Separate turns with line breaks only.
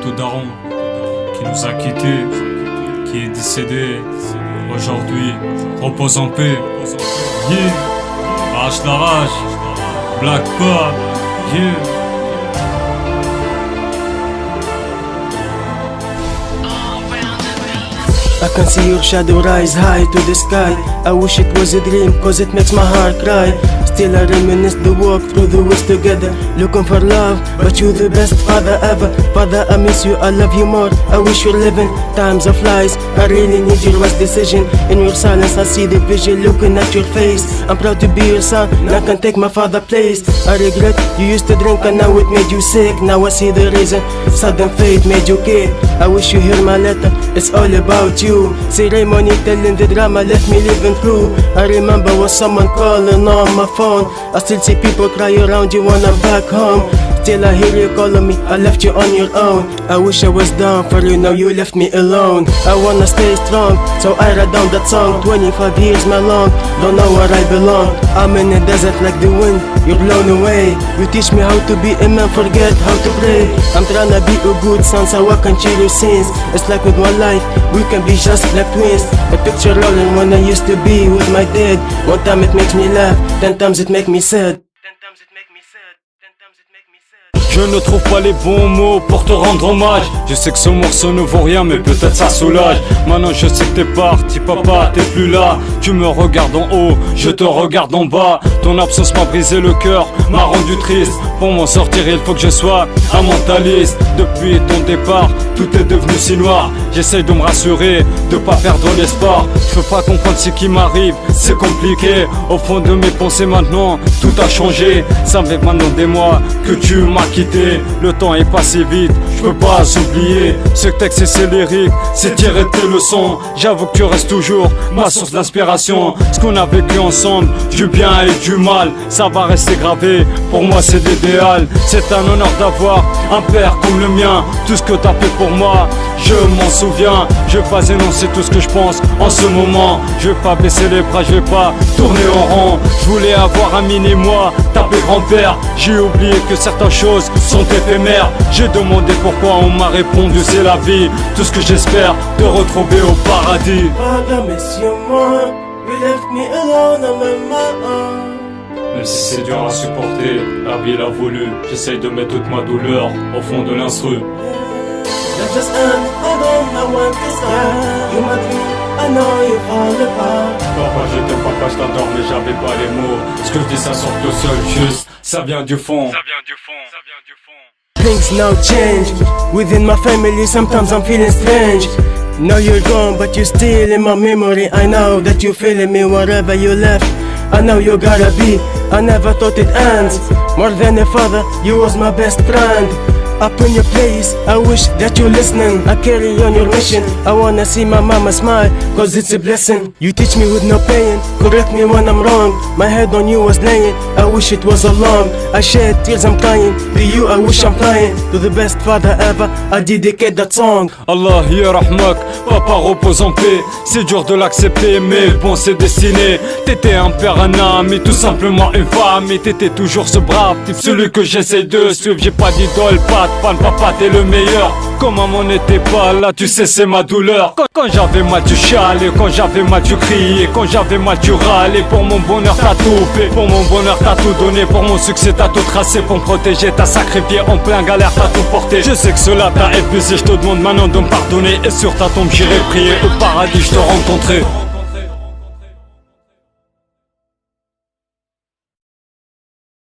tout daron qui nous a quittés, qui est décédé. Aujourd'hui, repose en paix. Yeah, arrache la rage, Black Pop, yeah.
I can see your shadow rise high to the sky. I wish it was a dream, cause it makes my heart cry. Still I reminisce the walk through the woods together, looking for love, but you the best father ever. Father, I miss you, I love you more, I wish you're living. Times of lies, I really need your wise decision. In your silence I see the vision looking at your face. I'm proud to be your son, and I can take my father's place. I regret you used to drink and now it made you sick. Now I see the reason, sudden fate made you kid. I wish you hear my letter, it's all about you. Ceremony telling the drama left me living through. I remember when someone calling on my phone. I still see people cry around you when I'm back home. Still I hear you calling me, I left you on your own. I wish I was down for you, now you left me alone. I wanna stay strong, so I write down that song. 25 years my long, don't know where I belong. I'm in the desert like the wind, you're blown away. You teach me how to be a man, forget how to pray. I'm tryna be a good son so I can cheer your sins. It's like with one life, we can be just like twins. A picture rolling when I used to be with my dad. One time it makes me laugh, 10 times it makes me sad.
Je ne trouve pas les bons mots pour te rendre hommage. Je sais que ce morceau ne vaut rien, mais peut-être ça soulage. Maintenant je sais que t'es parti, papa, t'es plus là. Tu me regardes en haut, je te regarde en bas. Ton absence m'a brisé le cœur, m'a rendu triste. Pour m'en sortir il faut que je sois un mentaliste. Depuis ton départ, tout est devenu si noir. J'essaye de me rassurer, de pas perdre l'espoir. Je peux pas comprendre ce qui m'arrive, c'est compliqué. Au fond de mes pensées maintenant, tout a changé. Ça fait maintenant des mois que tu m'as quitté. Le temps est passé vite, je peux pas oublier. Ce texte et ces lyriques, c'est tirer tes leçons. J'avoue que tu restes toujours ma source d'inspiration. Ce qu'on a vécu ensemble, du bien et du mal, ça va rester gravé, pour moi c'est l'idéal. C'est un honneur d'avoir un père comme le mien. Tout ce que t'as fait pour moi, je m'en souviens. Je vais pas énoncer tout ce que je pense en ce moment. Je vais pas baisser les bras, je vais pas tourner en rond. Je voulais avoir un mini-moi, taper grand-père. J'ai oublié que certaines choses sont éphémères. J'ai demandé pourquoi, on m'a répondu c'est la vie. Tout ce que j'espère, te retrouver au paradis.
Father, miss you more. You left me alone, I'm on my own.
Même si c'est dur à supporter, la vie l'a voulu. J'essaye de mettre toute ma douleur au fond de l'instru.
Let's just end, I don't want to start. You might be, I know you fall apart.
Papa je t'aime, papa je t'adore, mais j'avais pas les mots. Ce que je dis ça sort tout seul, juste, ça vient du fond. Ça vient du fond, ça vient du fond.
Things now change. Within my family sometimes I'm feeling strange. Now you're gone but you're still in my memory. I know that you're feeling me wherever you left. I know you gotta be, I never thought it ends. More than a father, you was my best friend. Up in your place, I wish that you're listening. I carry on your mission, I wanna see my mama smile, cause it's a blessing. You teach me with no pain, correct me when I'm wrong. My head on you was laying, I wish it was along. I shed tears, I'm crying, to you I wish I'm flying. To the best father ever, I dedicate that song.
Allah yarahmak, papa repose en paix. C'est dur de l'accepter, mais bon c'est destiné. T'étais un père, un ami, tout simplement une femme. Et t'étais toujours ce brave type, celui que j'essaye de suivre. J'ai pas d'idole, pas de fan, papa t'es le meilleur. Quand maman n'était pas là, tu sais c'est ma douleur. Quand j'avais mal tu chialais, quand j'avais mal tu criais, quand j'avais mal tu râlais. Pour mon bonheur t'as tout fait, pour mon bonheur t'as tout donné. Pour mon succès t'as tout tracé, pour me protéger t'as sacrifié. En plein galère t'as tout porté. Je sais que cela t'a épuisé, je te demande maintenant de me pardonner. Et sur ta tombe j'irai prier, au paradis je te rencontrerai.